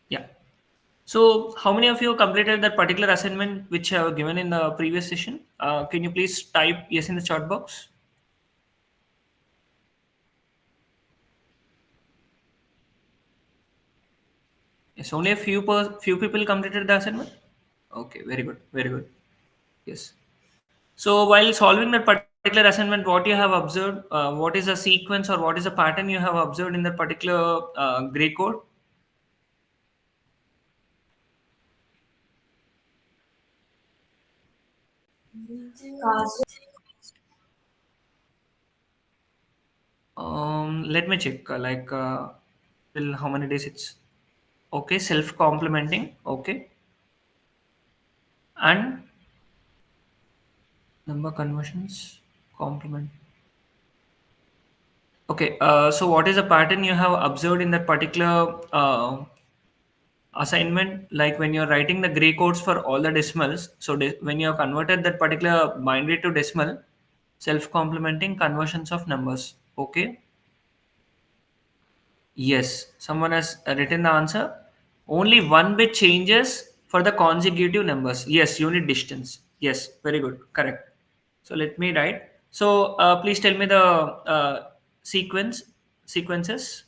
Yeah. So, how many of you completed that particular assignment which I have given in the previous session? Can you please type yes in the chat box? Yes, only a few people completed the assignment. Okay, very good, very good. Yes. So, while solving that particular assignment, what you have observed, what is the sequence or what is the pattern you have observed in that particular gray code? Let me check. Till how many days it's okay. Self complementing. Okay, and number conversions complement. Okay. So what is the pattern you have observed in that particular assignment? Like when you're writing the gray codes for all the decimals. So when you have converted that particular binary to decimal, self complementing conversions of numbers. Okay. Yes, someone has written the answer. Only one bit changes for the consecutive numbers. Yes, unit distance. Yes, very good. Correct. So let me write. So please tell me the sequences.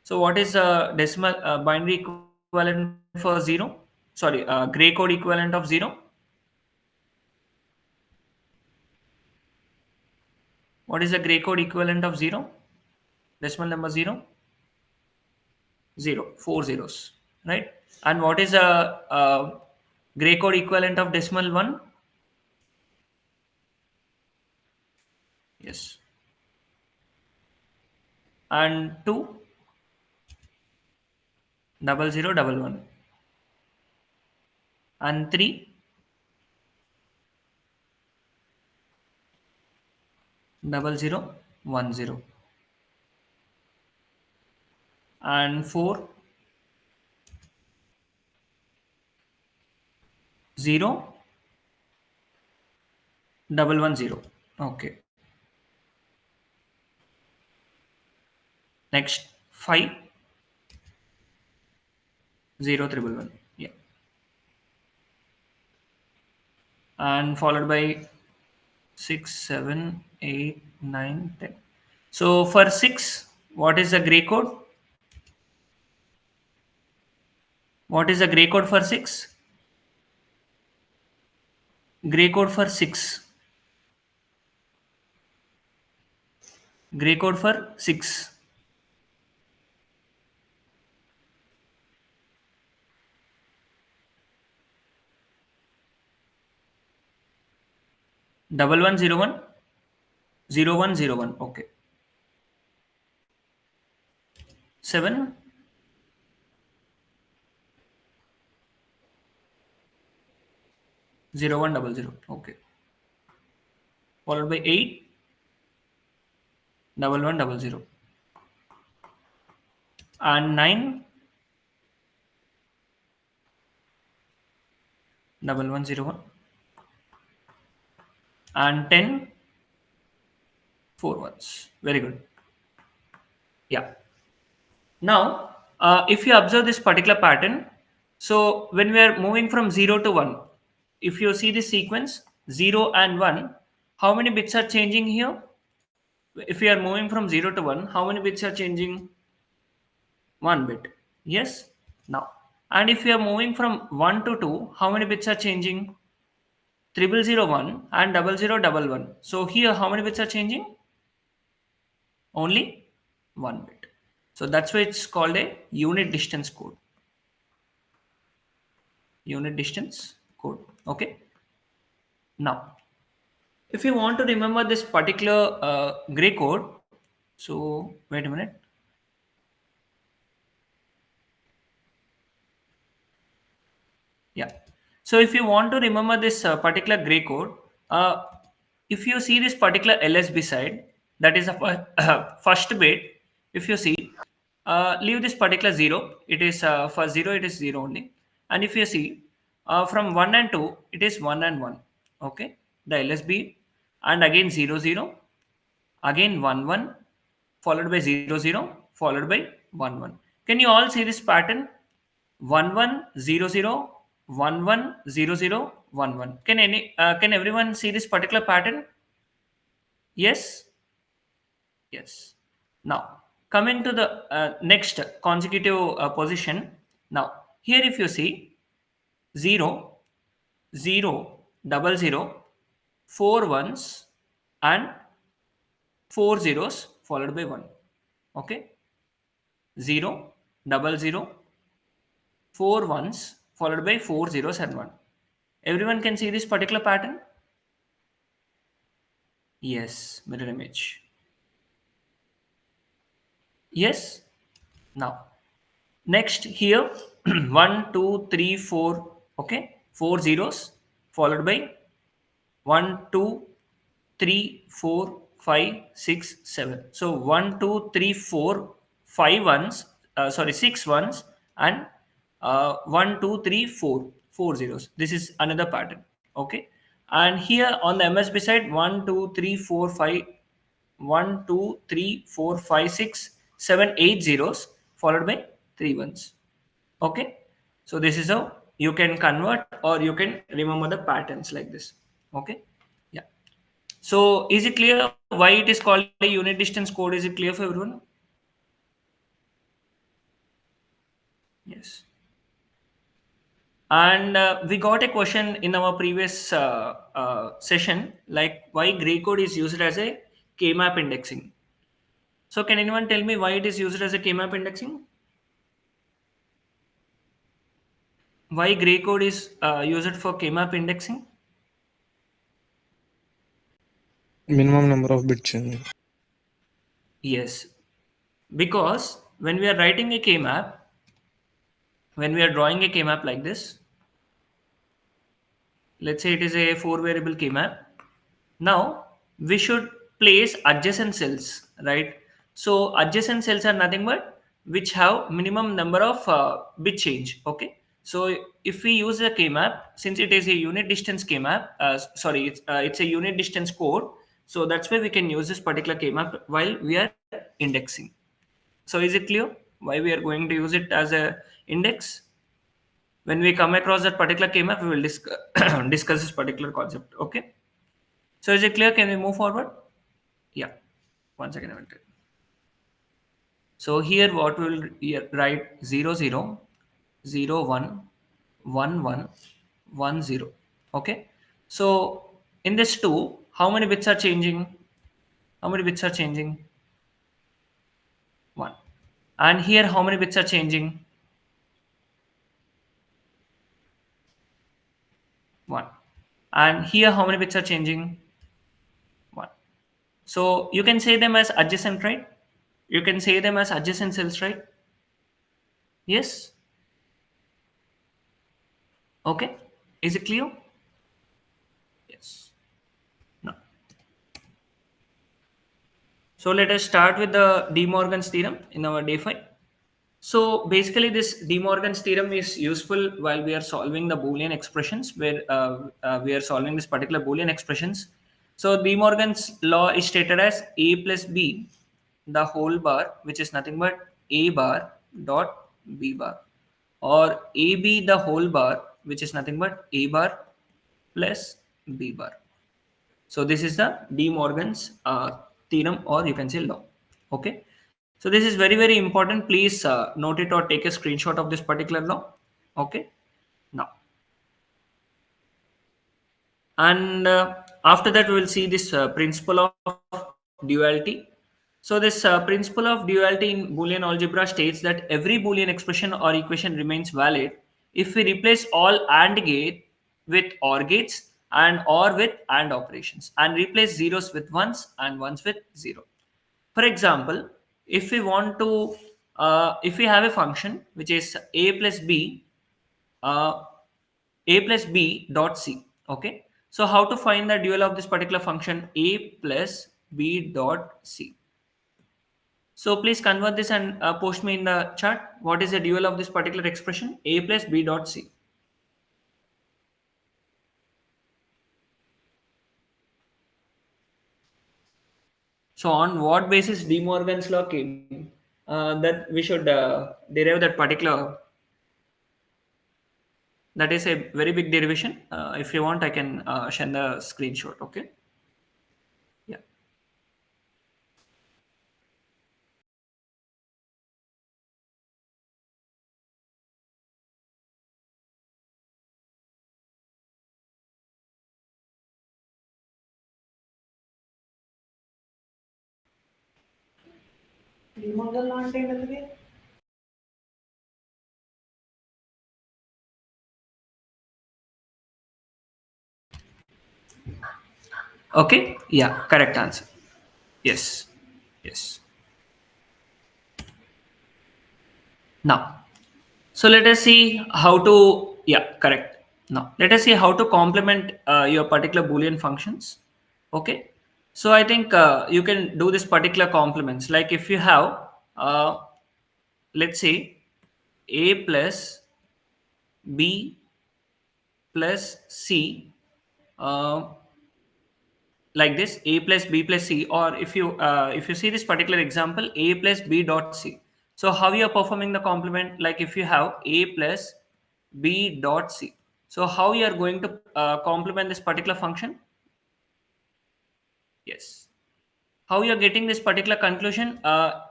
So what is the decimal binary equivalent for zero? Sorry, gray code equivalent of zero. What is the gray code equivalent of zero? Decimal number zero. Zero, four zeros, right? And what is a gray code equivalent of decimal one? Yes. And two, double zero, double one. And three, double zero, one zero. And four, zero, double one zero. Okay. Next, five, zero, triple one. Yeah. And followed by 6, 7, 8, 9, 10. So for 6, what is the gray code? What is the gray code for 6? Gray code for 6. Gray code for 6. Double one zero one, zero one zero one. Okay. 7, 0100. Okay. Followed by 8, 1100. And 9, 1101. And 10, 4 ones. Very good. Yeah. Now, if you observe this particular pattern, so when we are moving from 0 to 1, if you see the sequence 0 and 1, how many bits are changing here? If we are moving from 0 to 1, how many bits are changing? 1 bit. Yes. Now, and if we are moving from 1 to 2, how many bits are changing? Triple zero one and double zero double one. So here, how many bits are changing? Only one bit. So that's why it's called a unit distance code. Unit distance code. Okay. Now, if you want to remember this particular gray code, so wait a minute. Yeah. So if you want to remember this particular gray code, uh, if you see this particular LSB side, that is a first bit. If you see, leave this particular zero. It is for zero. It is zero only. And if you see, from one and two, it is one and one. Okay, the LSB, and again zero zero, again one one, followed by zero zero, followed by one one. Can you all see this pattern? 1100 1100 11. Can everyone see this particular pattern? Yes. Yes. Now, coming to the next consecutive position. Now, here if you see 0, 0, double 0, 4 ones, and 4 zeros followed by 1. Okay. 0, double 0, 4 ones followed by 4 zeros and 1. Everyone can see this particular pattern? Yes, mirror image. Yes. Now, next here, 1, 2, 3, 4. Okay, 4 zeros followed by 1, 2, 3, 4, 5, 6, 7. So 1, 2, 3, 4, 5 ones, sorry, 6 ones, and 1, 2, 3, 4, 4 zeros. This is another pattern. Okay, and here on the MSB side, 1, 2, 3, 4, 5, 1, 2, 3, 4, 5, 6, 7, 8 zeros followed by 3 ones. Okay, so this is how you can convert or you can remember the patterns like this. Okay, yeah. So is it clear why it is called a unit distance code? Is it clear for everyone? Yes. And we got a question in our previous session, like why gray code is used as a K-map indexing. So can anyone tell me why it is used as a K-map indexing? Why gray code is used for K-map indexing? Minimum number of bit change. Yes, because when we are writing a K-map, when we are drawing a K-map like this, let's say it is a 4 variable K-map. Now we should place adjacent cells, right? So adjacent cells are nothing but which have minimum number of bit change. Okay. So if we use a K-map, since it is a unit distance K-map, sorry, it's a unit distance code. So that's why we can use this particular K-map while we are indexing. So is it clear why we are going to use it as a index? When we come across that particular K-map, we will discuss this particular concept. Okay. So is it clear? Can we move forward? Yeah. One second. I will tell. So here what we will write 0, 0, 0, 1, 1, 1, 1, 0. Okay. So in this 2, how many bits are changing? How many bits are changing? 1. And here how many bits are changing? 1. And here how many bits are changing? 1. So you can say them as adjacent, right? You can say them as adjacent cells, right? Yes. Okay. Is it clear? Yes. No. So let us start with the De Morgan's theorem in our day 5. So basically this De Morgan's theorem is useful while we are solving the Boolean expressions where we are solving this particular Boolean expressions. So De Morgan's law is stated as a plus b the whole bar, which is nothing but a bar dot b bar, or ab the whole bar, which is nothing but a bar plus b bar. So this is the De Morgan's theorem, or you can say law. Okay. So this is very very important. Please note it or take a screenshot of this particular law. Okay. Now, and after that we will see this principle of duality. So this principle of duality in Boolean algebra states that every Boolean expression or equation remains valid if we replace all AND gate with OR gates and OR with AND operations, and replace zeros with ones and ones with zero. For example, if we want to if we have a function which is a plus b, uh, a plus b dot c. Okay, so how to find the dual of this particular function a plus b dot c? So please convert this and post me in the chat. What is the dual of this particular expression a plus b dot c? So on what basis De Morgan's law came that we should derive that particular That is a very big derivation. If you want, I can share the screenshot. Okay. Yeah. Okay. Yeah. Correct answer. Yes. Yes. Now, so let us see how to, yeah, correct. Now, let us see how to complement your particular Boolean functions. Okay. So I think you can do this particular complements. Like if you have, let's say, a plus b plus c, uh, like this, a plus b plus c, or if you see this particular example, a plus b dot c. So how you are performing the complement? Like if you have a plus b dot c, so how you are going to complement this particular function? Yes, how you are getting this particular conclusion? A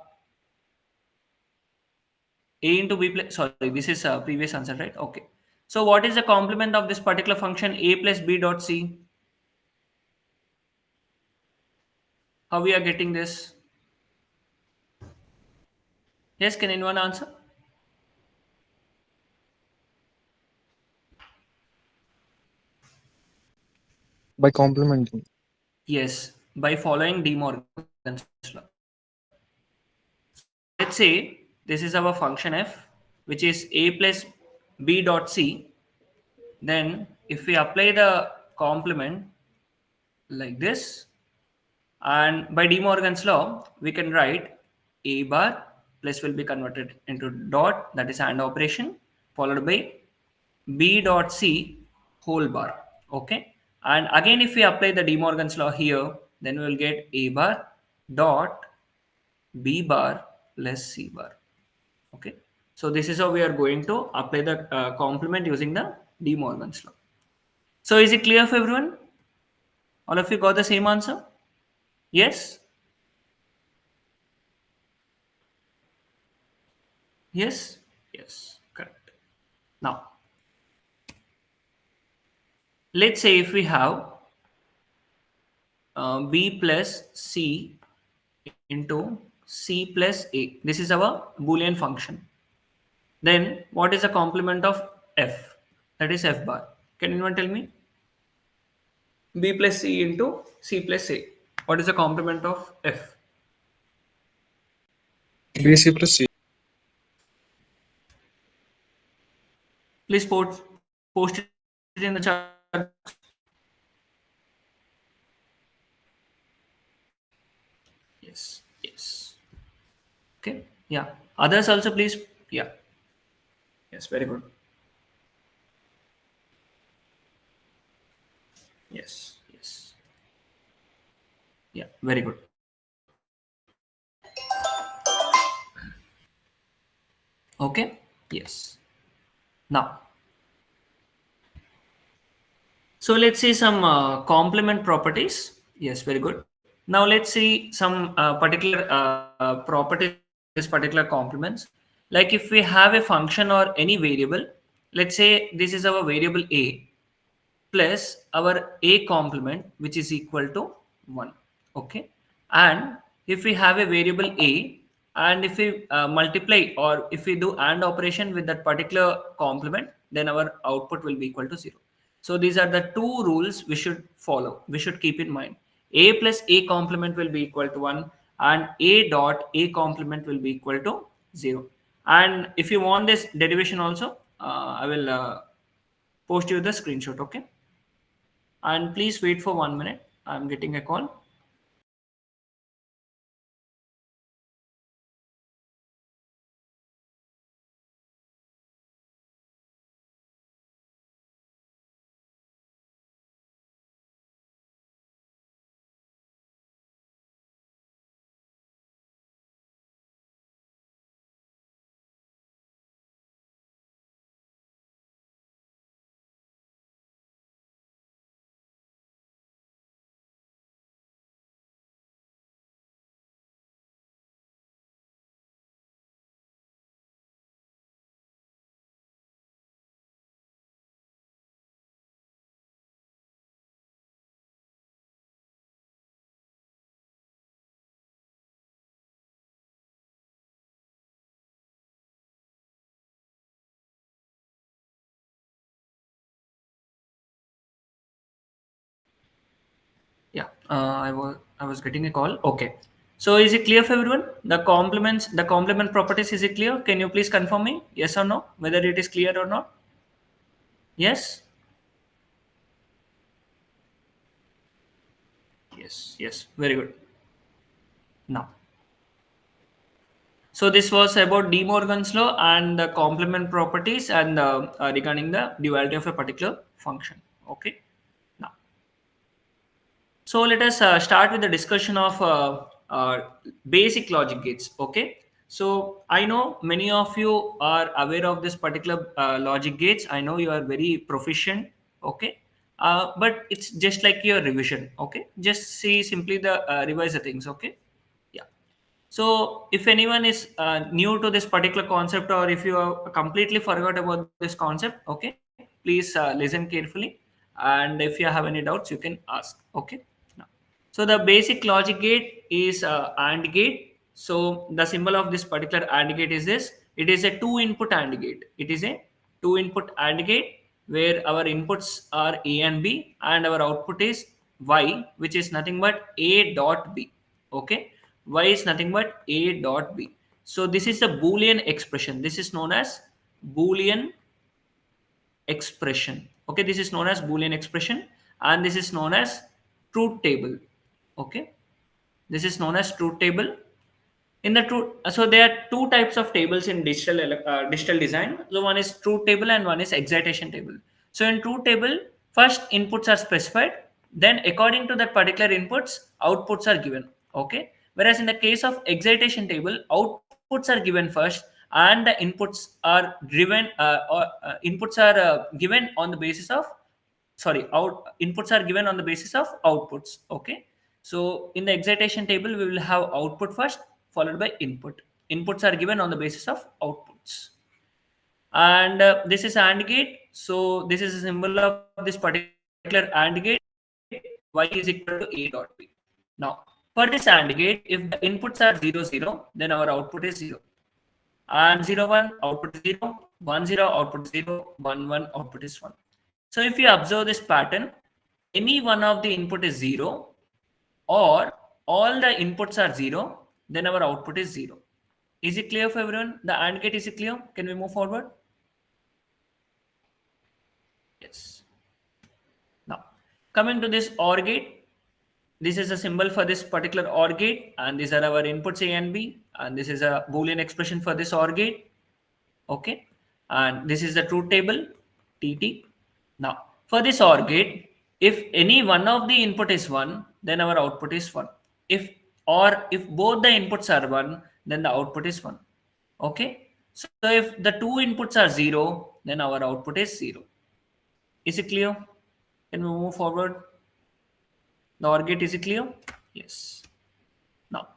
into b plus, sorry, this is previous answer, right? Okay, so what is the complement of this particular function a plus b dot c? How we are getting this? Yes, can anyone answer? By complementing. Yes, by following De Morgan's law. So let's say this is our function f, which is a plus b dot c. Then if we apply the complement like this, and by De Morgan's law, we can write a bar plus will be converted into dot, that is AND operation, followed by b dot c whole bar. Okay, and again if we apply the De Morgan's law here, then we will get a bar dot b bar plus c bar. Okay, so this is how we are going to apply the complement using the De Morgan's law. So is it clear for everyone? All of you got the same answer? Yes. Yes. Yes, correct. Now let's say if we have b plus c into c plus a, this is our Boolean function. Then what is the complement of f? That is f bar. Can anyone tell me? B plus c into c plus a. What is the complement of f? BC plus C. Please post it in the chat box. Yes. Yes. Okay. Yeah. Others also please. Yeah. Yes. Very good. Yes. Yes. Yeah. Very good. Okay. Yes. Now, so let's see some complement properties. Yes, very good. Now let's see some particular properties of this particular complements. Like if we have a function or any variable, let's say this is our variable a plus our a complement, which is equal to 1. Okay, and if we have a variable a, and if we multiply or if we do AND operation with that particular complement, then our output will be equal to 0. So these are the two rules we should follow, we should keep in mind. A plus a complement will be equal to 1, and a dot a complement will be equal to 0. And if you want this derivation also, I will post you the screenshot. Okay, and please wait for 1 minute, I'm getting a call. Yeah, I was getting a call. Okay. So is it clear for everyone? The complement properties, is it clear? Can you please confirm me? Yes or no? Whether it is clear or not? Yes? Yes, yes. Very good. Now, so this was about De Morgan's law and the complement properties and regarding the duality of a particular function. Okay. Now, so let us start with the discussion of basic logic gates. Okay. So I know many of you are aware of this particular logic gates. I know you are very proficient. Okay. But it's just like your revision. Okay. Just see simply the revise the things. Okay. Yeah. So, if anyone is new to this particular concept, or if you have completely forgot about this concept, okay, please listen carefully. And if you have any doubts, you can ask. Okay. Now, so the basic logic gate is AND gate. So the symbol of this particular AND gate is this. It is a two-input AND gate. It is a two-input AND gate where our inputs are A and B, and our output is Y, which is nothing but A dot B. Okay, Y is nothing but A dot B. So this is a Boolean expression. This is known as Boolean expression. Okay, this is known as Boolean expression, and this is known as truth table. Okay, this is known as truth table. In the truth, so there are two types of tables in digital design. So one is truth table and one is excitation table. So in truth table, first inputs are specified, then according to that particular inputs, outputs are given. Okay, whereas in the case of excitation table, outputs are given first and the inputs are driven inputs are given on the basis of, sorry, out inputs are given on the basis of outputs. Okay, so in the excitation table we will have output first followed by inputs are given on the basis of outputs. And this is AND gate. So this is a symbol of this particular AND gate. Y is equal to A dot B. Now for this AND gate, if the inputs are 0 0, then our output is 0, and 0 1 output is 0, 1 0 output is 0, 1 1 output is 1. So if you observe this pattern, any one of the input is 0 or all the inputs are 0, then our output is 0. Is it clear for everyone? The AND gate, is it clear? Can we move forward? Yes. Now, coming to this OR gate, this is a symbol for this particular OR gate, and these are our inputs A and B, and this is a Boolean expression for this OR gate. Okay, and this is the truth table TT. Now, for this OR gate, if any one of the input is 1, then our output is 1. If both the inputs are 1, then the output is 1. Okay, so if the two inputs are 0, then our output is 0. Is it clear? Can we move forward? The OR gate, is it clear? Yes. Now,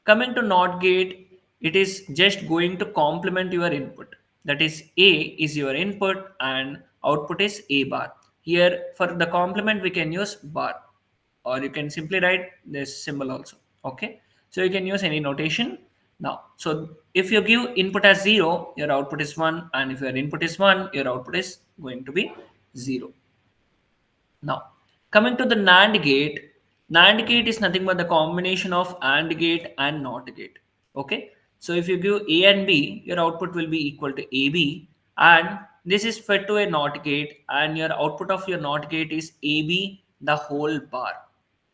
coming to NOT gate, it is just going to complement your input. That is, A is your input and output is A bar. Here, for the complement, we can use bar, or you can simply write this symbol also. Okay, so you can use any notation. Now, so if you give input as 0, your output is 1, and if your input is 1, your output is going to be 0. Now, coming to the NAND gate is nothing but the combination of AND gate and NOT gate. Okay, so if you give A and B, your output will be equal to AB, and this is fed to a NOT gate, and your output of your NOT gate is AB the whole bar.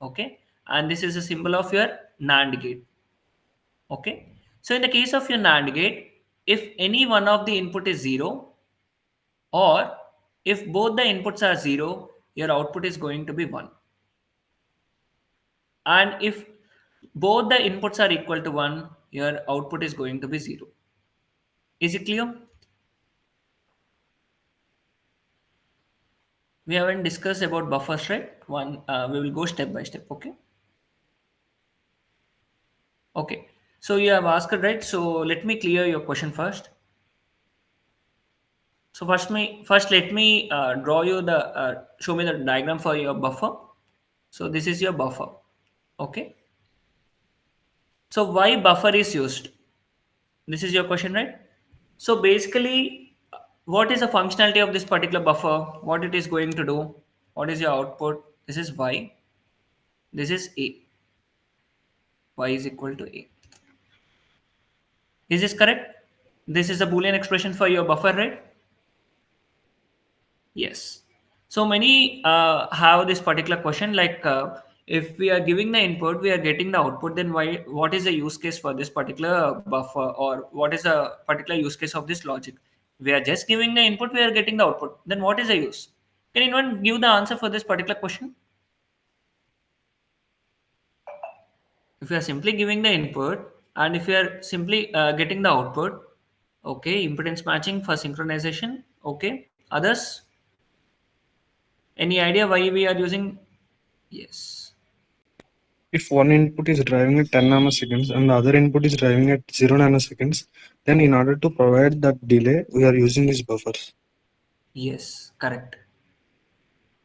Okay, and this is a symbol of your NAND gate. Okay, so in the case of your NAND gate, if any one of the input is 0, or if both the inputs are 0, your output is going to be 1. And if both the inputs are equal to 1, your output is going to be 0. Is it clear? We haven't discussed about buffers, right? We will go step by step. Okay. Okay. So you have asked, right? So let me clear your question first. So first let me draw you the show me the diagram for your buffer. So this is your buffer. Okay. So why buffer is used? This is your question, right? So basically, what is the functionality of this particular buffer? What it is going to do? What is your output? This is Y. This is A. Y is equal to A. Is this correct? This is a Boolean expression for your buffer, right? Yes. So many have this particular question like if we are giving the input, we are getting the output, then why? What is the use case for this particular buffer, or what is the particular use case of this logic? We are just giving the input, we are getting the output. Then what is the use? Can anyone give the answer for this particular question? If you are simply giving the input and if you are simply getting the output, okay, impedance matching for synchronization, okay. Others, any idea why we are using? Yes. If one input is driving at 10 nanoseconds and the other input is driving at 0 nanoseconds, then in order to provide that delay, we are using these buffers. Yes, correct.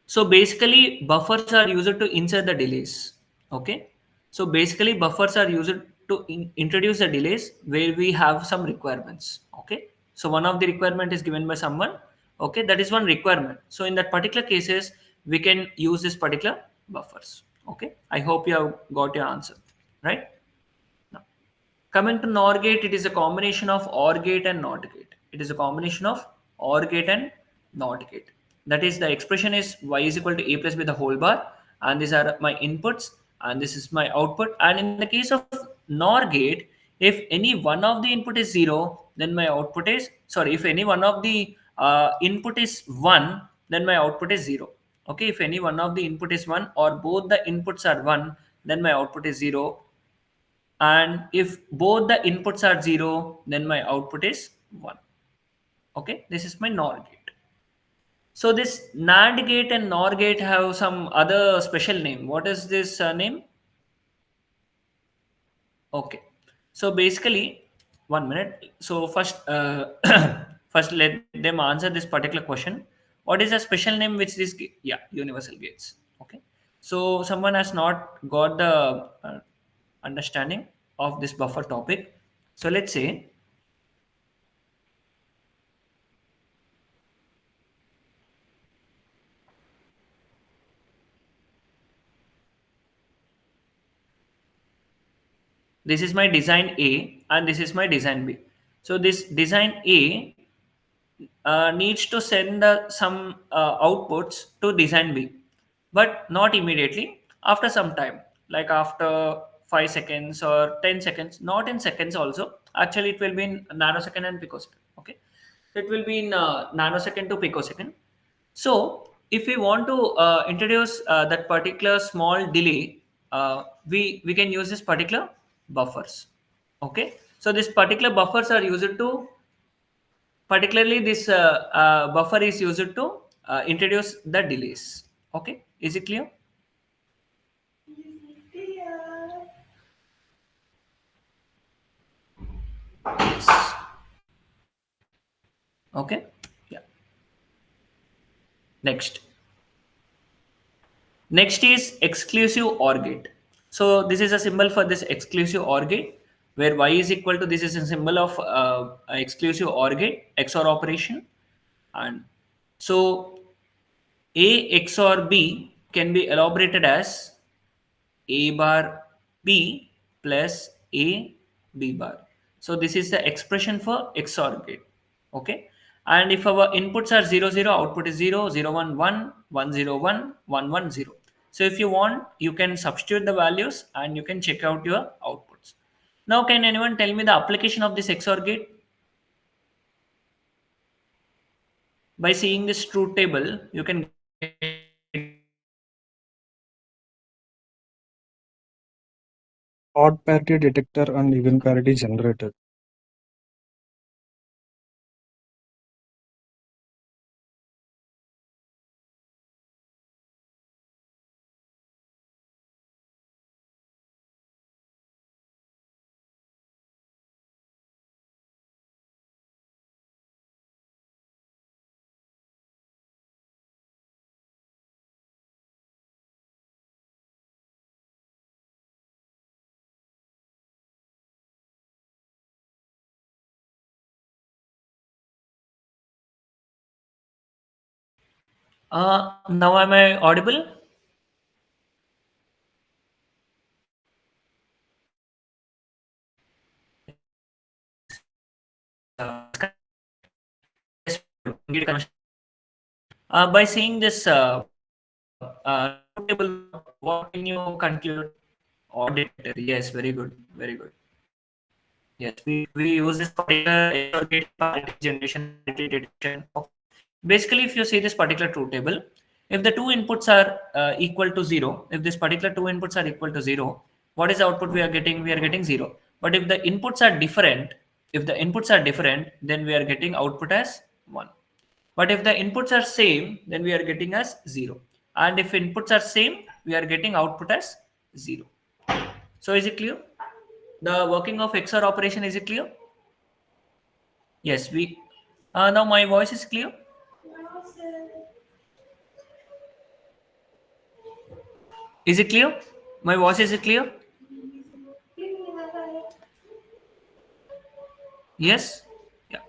So basically, buffers are used to insert the delays. Okay. So basically, buffers are used to introduce the delays where we have some requirements. Okay. So one of the requirement is given by someone. Okay, that is one requirement. So in that particular cases, we can use this particular buffers. Okay. I hope you have got your answer, right? Now, coming to NOR gate, it is a combination of OR gate and NOT gate. It is a combination of OR gate and NOT gate. That is, the expression is y is equal to a plus b the whole bar, and these are my inputs, and this is my output. And in the case of NOR gate, if any one of the input is zero, then my output is sorry. If any one of the input is one, then my output is zero. Okay, if any one of the input is one or both the inputs are one, then my output is zero, and if both the inputs are 0 then my output is 1. Okay, this is my NOR gate. So this NAND gate and NOR gate have some other special name. What is this name? Okay, so basically, 1 minute. So first first let them answer this particular question. What is the special name which yeah, universal gates. Okay, so someone has not got the understanding of this buffer topic. So let's say this is my design A and this is my design B. So this design A needs to send some outputs to design B, but not immediately. After some time, like after 5 seconds or 10 seconds, not in seconds also. Actually, it will be in nanosecond and picosecond. Okay, so it will be in nanosecond to picosecond. So if we want to introduce that particular small delay, we can use this particular buffers. Okay, so this particular buffers are used to particularly this buffer is used to introduce the delays. Okay, is it clear? Yes. Okay. Yeah. Next. Next is exclusive OR gate. So this is a symbol for this exclusive OR gate where y is equal to, this is a symbol of exclusive OR gate XOR operation. And so A XOR B can be elaborated as A bar B plus A B bar. So this is the expression for XOR gate. Okay. And if our inputs are 0 0, output is 0 0 1 1 1 0 1 1 1 0. So if you want, you can substitute the values and you can check out your outputs. Now, can anyone tell me the application of this XOR gate? By seeing this truth table, you can get it. Odd parity detector and even parity generator. Now am I audible? By seeing this table, what can you conclude? Odd detector. Yes, very good, very good. Yes, we use this particular XOR gate parity generation, parity detection. Okay. Basically, if you see this particular truth table, if the two inputs are equal to zero, if this particular two inputs are equal to zero, what is the output we are getting? We are getting zero. But if the inputs are different, if the inputs are different, then we are getting output as one. But if the inputs are same, then we are getting as zero. And if inputs are same, we are getting output as zero. So is it clear? The working of XOR operation, is it clear? Yes, we. Now my voice is clear. Is it clear? My voice is it clear? Yes. Yeah.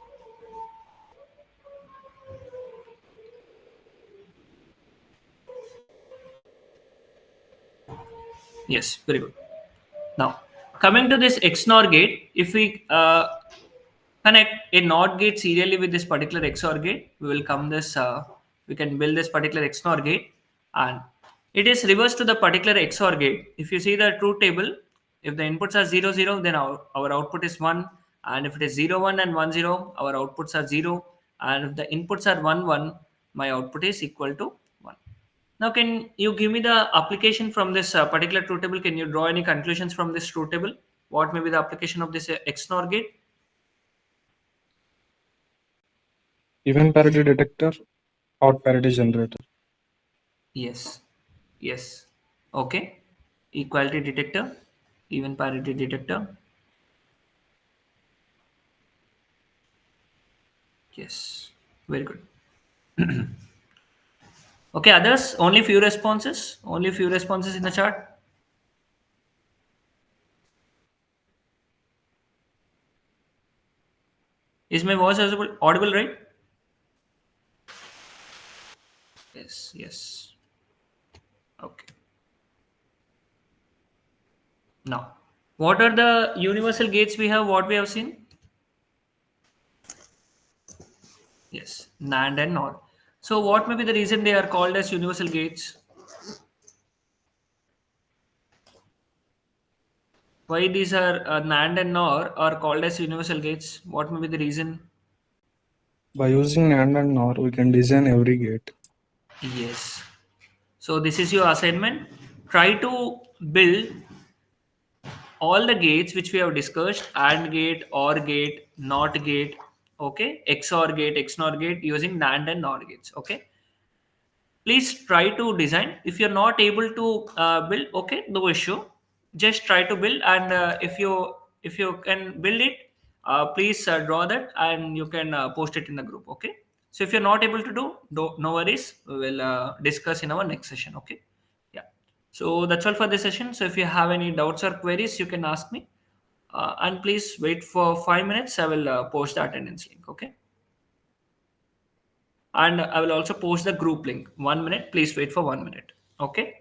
Yes. Very good. Now, coming to this XNOR gate, if we connect a NOT gate serially with this particular XOR gate, we will come this. We can build this particular XNOR gate, and it is reversed to the particular XOR gate. If you see the truth table, if the inputs are 0 0, then our output is 1, and if it is 0 1 and 1 0, our outputs are 0, and if the inputs are 1 1, my output is equal to 1. Now, can you give me the application from this particular truth table? Can you draw any conclusions from this truth table? What may be the application of this XNOR gate? Even parity detector, odd parity generator. Yes. Yes. Okay. Equality detector, even parity detector. Yes. Very good. Okay, others, only few responses. Only few responses in the chart. Is my voice audible, right? Yes. Yes. Okay. Now, what are the universal gates we have? What we have seen? Yes, NAND and NOR. So, what may be the reason they are called as universal gates? Why these are NAND and NOR are called as universal gates? What may be the reason? By using AND and NOR, we can design every gate. Yes. So, this is your assignment. Try to build all the gates which we have discussed: AND gate, OR gate, NOT gate, okay, XOR gate, XNOR gate, using NAND and NOR gates. Okay, please try to design. If you're not able to build, okay, no issue, just try to build. And if you can build it, please draw that and you can post it in the group. Okay, so if you're not able to do, no worries, we will discuss in our next session. Okay, yeah, so that's all for this session. So if you have any doubts or queries, you can ask me, and please wait for 5 minutes. I will post the attendance link. Okay, and I will also post the group link. 1 minute, please wait for 1 minute. Okay.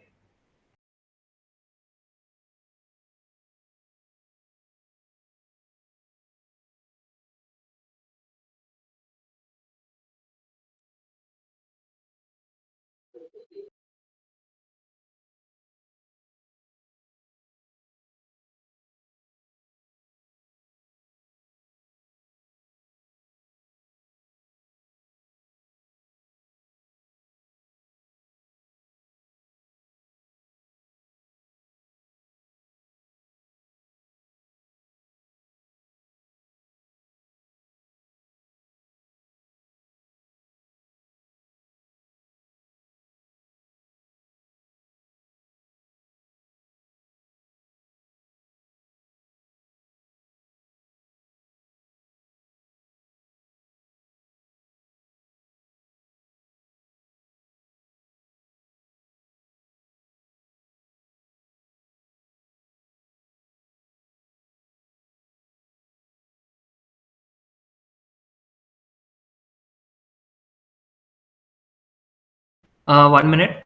Uh, 1 minute.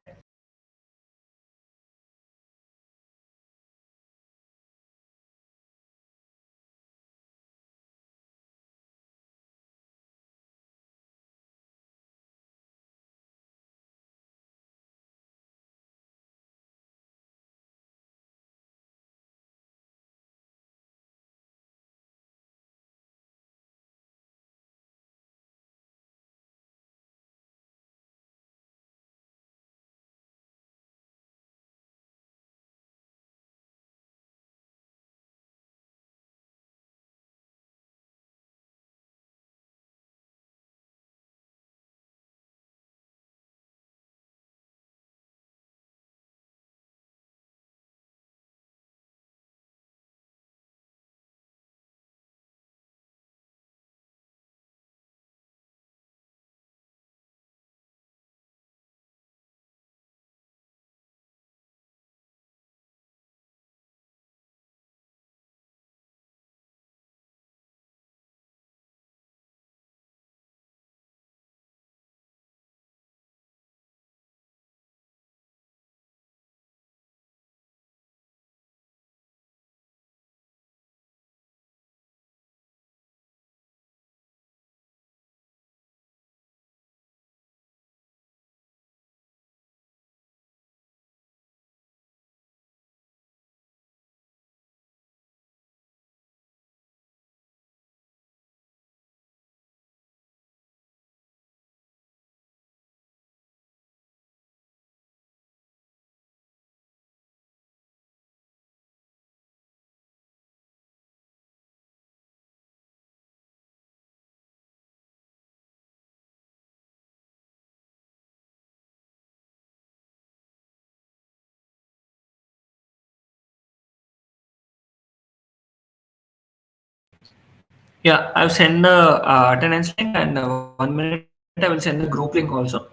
Yeah, I've sent the attendance link, and 1 minute I will send the group link also.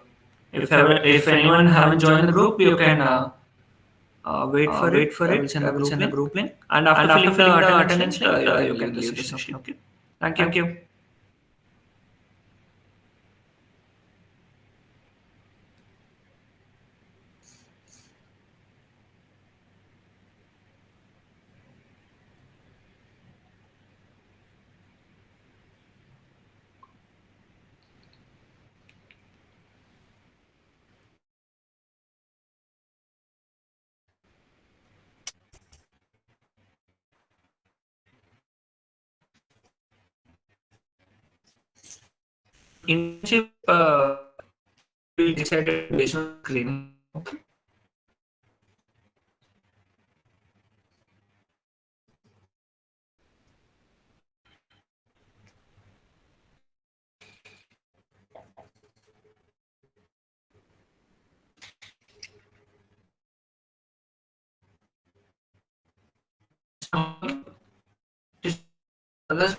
If anyone haven't joined the group, you can wait for it. I will send the group link, and after filling the attendance link, you can leave the session. Okay. Thank you. Internship will be decided based on screening. Okay. Is others